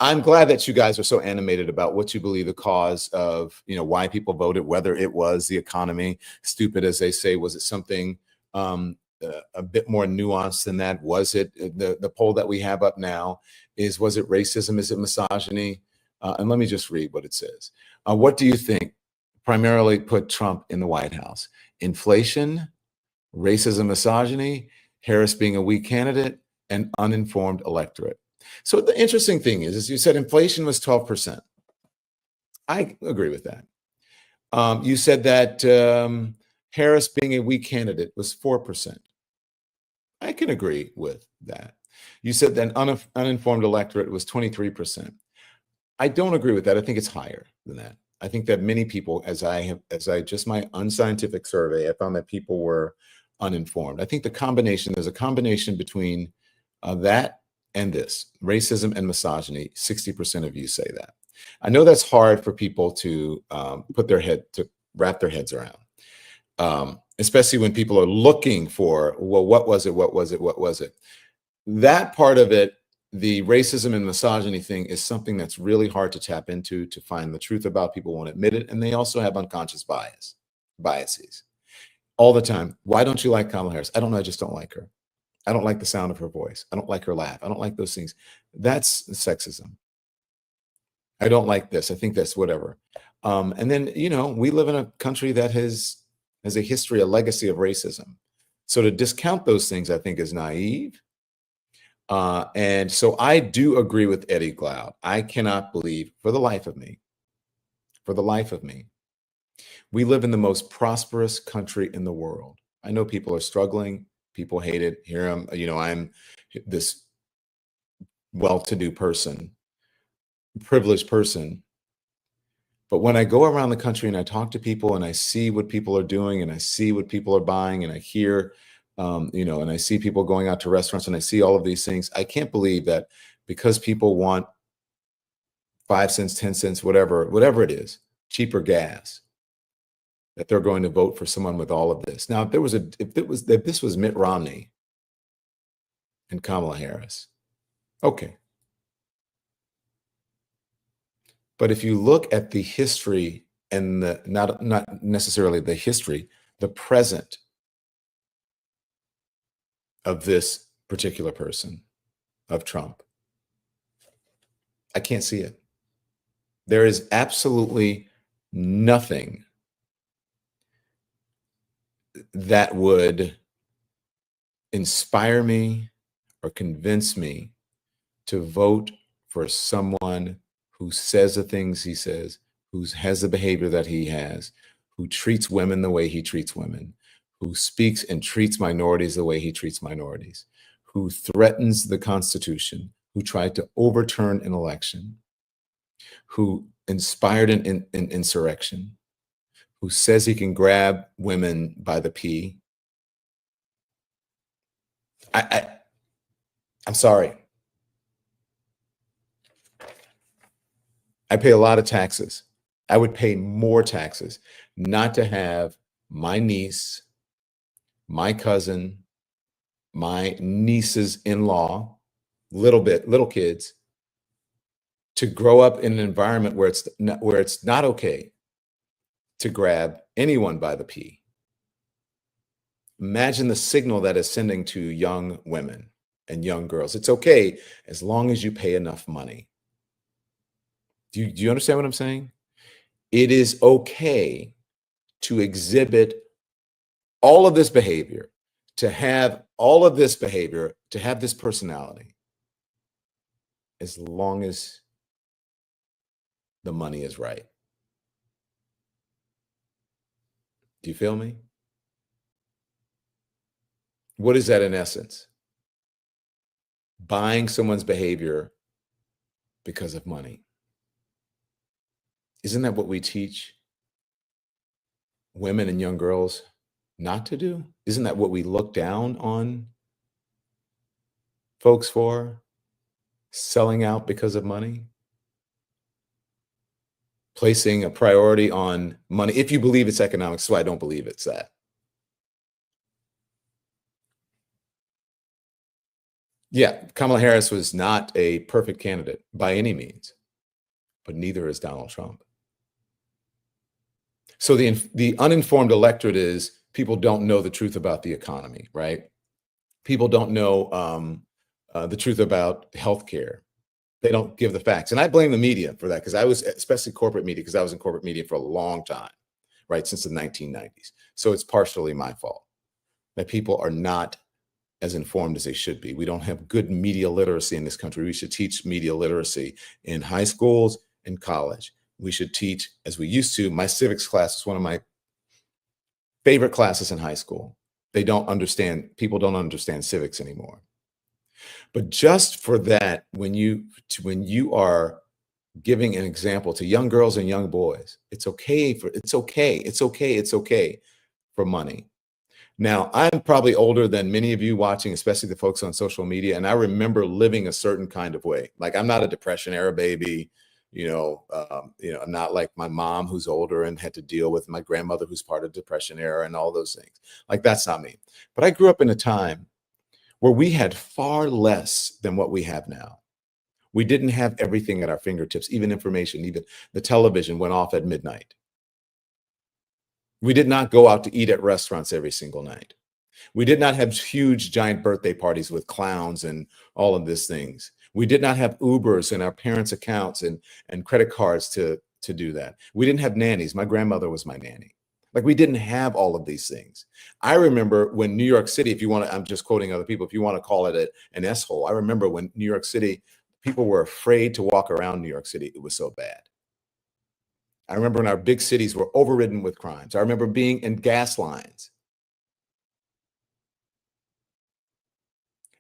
I'm glad that you guys are so animated about what you believe the cause of, why people voted, whether it was the economy, stupid as they say. Was it something a bit more nuanced than that? Was it the poll that we have up now was it racism? Is it misogyny? And let me just read what it says. What do you think primarily put Trump in the White House? Inflation, racism, misogyny, Harris being a weak candidate, and uninformed electorate. So the interesting thing is you said inflation was 12%. I agree with that. You said that Harris being a weak candidate was 4%. I can agree with that. You said that uninformed electorate was 23%. I don't agree with that. I think it's higher than that. I think that many people, as I just my unscientific survey, I found that people were uninformed. I think there's a combination between that and this, racism and misogyny. 60% of you say that. I know that's hard for people to wrap their heads around, especially when people are looking for, well, what was it? That part of it, the racism and misogyny thing, is something that's really hard to tap into, to find the truth about. People won't admit it, and they also have unconscious biases all the time. Why don't you like Kamala Harris? I don't know. I just don't like her. I don't like the sound of her voice. I don't like her laugh. I don't like those things. That's sexism. I don't like this. I think that's whatever. And then, we live in a country that has a history, a legacy of racism. So to discount those things, I think, is naive. And so I do agree with Eddie Glaude. I cannot believe, for the life of me, we live in the most prosperous country in the world. I know people are struggling. People hate it. Here I'm this well-to-do person, privileged person. But when I go around the country and I talk to people and I see what people are doing and I see what people are buying and I hear, and I see people going out to restaurants and I see all of these things, I can't believe that because people want 5 cents, 10 cents, whatever it is, cheaper gas, that they're going to vote for someone with all of this. Now, if this was Mitt Romney and Kamala Harris, okay. But if you look at the history and not necessarily the history, the present of this particular person, of Trump, I can't see it. There is absolutely nothing that would inspire me or convince me to vote for someone who says the things he says, who has the behavior that he has, who treats women the way he treats women, who speaks and treats minorities the way he treats minorities, who threatens the Constitution, who tried to overturn an election, who inspired an insurrection, who says he can grab women by the pee. I'm sorry. I pay a lot of taxes. I would pay more taxes not to have my niece, my cousin, my niece's in-law, little kids, to grow up in an environment where it's not okay to grab anyone by the pee. Imagine the signal that is sending to young women and young girls. It's okay as long as you pay enough money. Do you understand what I'm saying? It is okay to exhibit all of this behavior, to have all of this behavior, to have this personality, as long as the money is right. Do you feel me? What is that in essence? Buying someone's behavior because of money. Isn't that what we teach women and young girls not to do? Isn't that what we look down on folks for? Selling out because of money? Placing a priority on money. If you believe it's economics, so I don't believe it's that. Yeah, Kamala Harris was not a perfect candidate by any means, but neither is Donald Trump. So the uninformed electorate is people don't know the truth about the economy, right? People don't know the truth about healthcare. They don't give the facts, and I blame the media for that because I was, especially corporate media, because I was in corporate media for a long time, right, since the 1990s. So it's partially my fault that people are not as informed as they should be. We don't have good media literacy in this country. We should teach media literacy in high schools and college. We should teach, as we used to. My civics class is one of my favorite classes in high school. They don't understand, people don't understand civics anymore. But just for that, when you are giving an example to young girls and young boys, it's okay for money. Now, I'm probably older than many of you watching, especially the folks on social media, and I remember living a certain kind of way. Like, I'm not a Depression era baby, I'm not like my mom who's older and had to deal with my grandmother who's part of Depression era and all those things. Like, that's not me. But I grew up in a time where we had far less than what we have now. We didn't have everything at our fingertips, even information, even the television went off at midnight. We did not go out to eat at restaurants every single night. We did not have huge, giant birthday parties with clowns and all of these things. We did not have Ubers in our parents' accounts and credit cards to do that. We didn't have nannies. My grandmother was my nanny. Like, we didn't have all of these things. I remember when New York City, if you want to, I'm just quoting other people, if you want to call it an S-hole, I remember when New York City, people were afraid to walk around New York City. It was so bad. I remember when our big cities were overridden with crimes. I remember being in gas lines.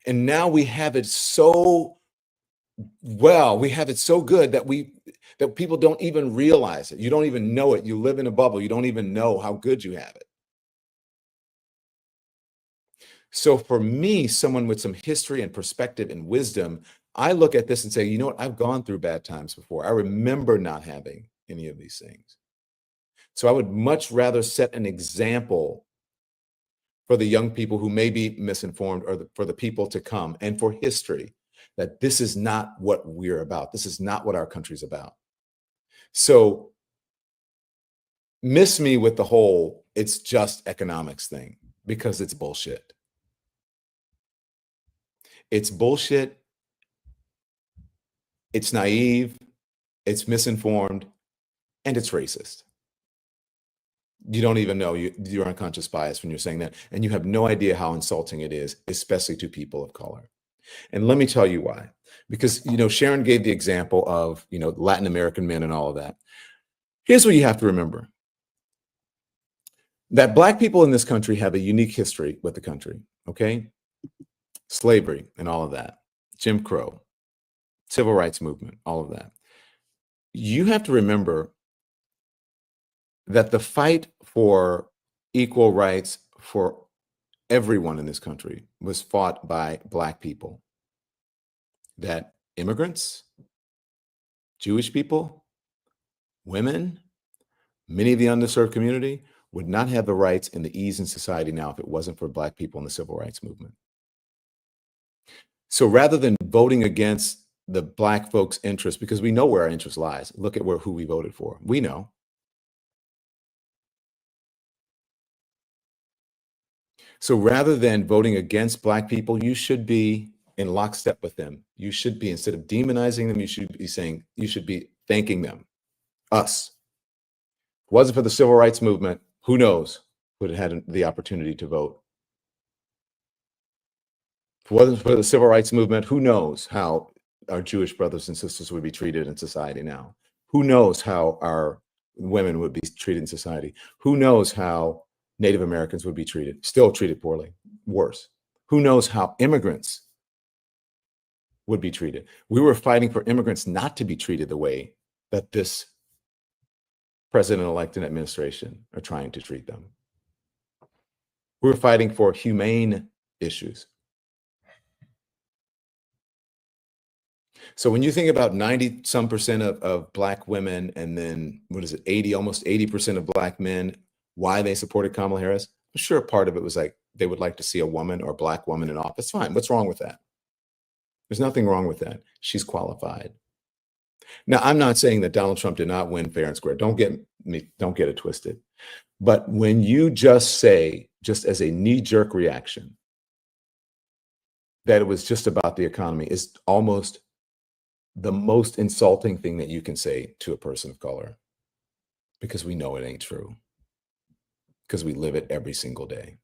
And now we have it so well, we have it so good that people don't even realize it. You don't even know it. You live in a bubble. You don't even know how good you have it. So for me, someone with some history and perspective and wisdom, I look at this and say, you know what? I've gone through bad times before. I remember not having any of these things. So I would much rather set an example for the young people who may be misinformed, or for the people to come, and for history, that this is not what we're about. This is not what our country's about. So miss me with the whole it's just economics thing, because it's bullshit. It's bullshit. It's naive. It's misinformed, and it's racist. You don't even know you're unconscious bias when you're saying that, and you have no idea how insulting it is, especially to people of color. And let me tell you why. Because, Sharon gave the example of, Latin American men and all of that. Here's what you have to remember: that Black people in this country have a unique history with the country, okay? Slavery and all of that, Jim Crow, civil rights movement, all of that. You have to remember that the fight for equal rights for everyone in this country was fought by Black people. That immigrants, Jewish people, women, many of the underserved community would not have the rights and the ease in society now if it wasn't for Black people in the civil rights movement. So rather than voting against the Black folks' interest, because we know where our interest lies, look at who we voted for. We know. So rather than voting against Black people, you should be in lockstep with them. You should be, instead of demonizing them, you should be saying, you should be thanking them, us. If it wasn't for the civil rights movement, who knows who would have had the opportunity to vote. If it wasn't for the civil rights movement, who knows how our Jewish brothers and sisters would be treated in society now? Who knows how our women would be treated in society? Who knows how Native Americans would be treated, still treated poorly, worse? Who knows how immigrants would be treated? We were fighting for immigrants not to be treated the way that this president-elect and administration are trying to treat them. We were fighting for humane issues. So when you think about 90 some percent of Black women, and then what is it, 80, almost 80% of Black men, why they supported Kamala Harris, I'm sure part of it was like they would like to see a woman or Black woman in office. Fine. What's wrong with that? There's nothing wrong with that. She's qualified. Now, I'm not saying that Donald Trump did not win fair and square. Don't get it twisted. But when you just say, just as a knee-jerk reaction, that it was just about the economy is almost the most insulting thing that you can say to a person of color, because we know it ain't true, because we live it every single day.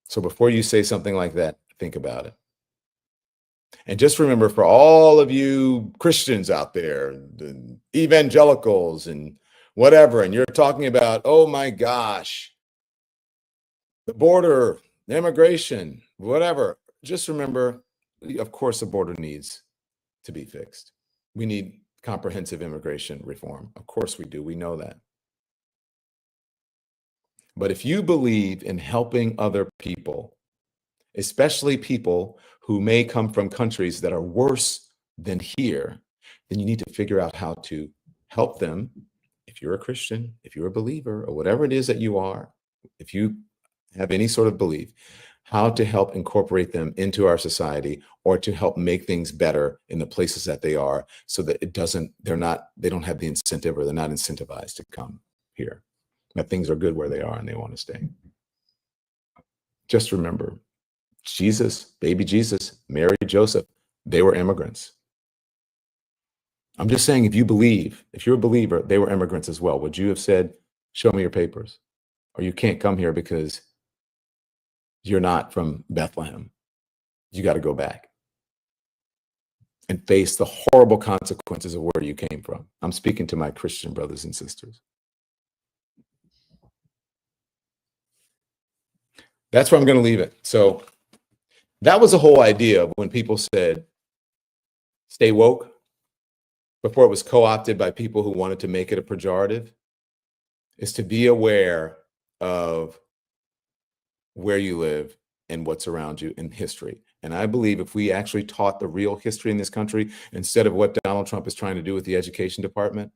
So before you say something like that, think about it. And just remember, for all of you Christians out there, the evangelicals and whatever, and you're talking about, oh my gosh, the border, immigration, whatever, just remember, of course, the border needs to be fixed. We need comprehensive immigration reform. Of course we do. We know that. But if you believe in helping other people, especially people who may come from countries that are worse than here, then you need to figure out how to help them. If you're a Christian, if you're a believer, or whatever it is that you are, if you have any sort of belief, how to help incorporate them into our society, or to help make things better in the places that they are, so that they don't have the incentive, or they're not incentivized to come here, that things are good where they are and they want to stay. Just remember, Jesus, baby Jesus, Mary, Joseph, they were immigrants. I'm just saying, if you're a believer, they were immigrants as well. Would you have said, show me your papers, or you can't come here because you're not from Bethlehem? You got to go back and face the horrible consequences of where you came from. I'm speaking to my Christian brothers and sisters. That's where I'm going to leave it. So that was the whole idea of when people said, stay woke, before it was co-opted by people who wanted to make it a pejorative, is to be aware of where you live and what's around you in history. And I believe if we actually taught the real history in this country, instead of what Donald Trump is trying to do with the education department,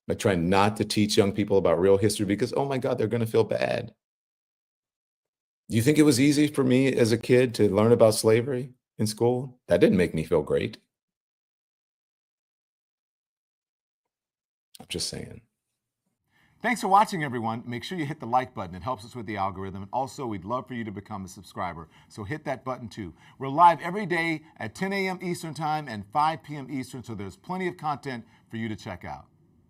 by trying not to teach young people about real history because, oh my God, they're going to feel bad. Do you think it was easy for me as a kid to learn about slavery in school? That didn't make me feel great. I'm just saying. Thanks for watching, everyone. Make sure you hit the like button. It helps us with the algorithm. And also, we'd love for you to become a subscriber. So hit that button too. We're live every day at 10 a.m. Eastern Time and 5 p.m. Eastern, so there's plenty of content for you to check out.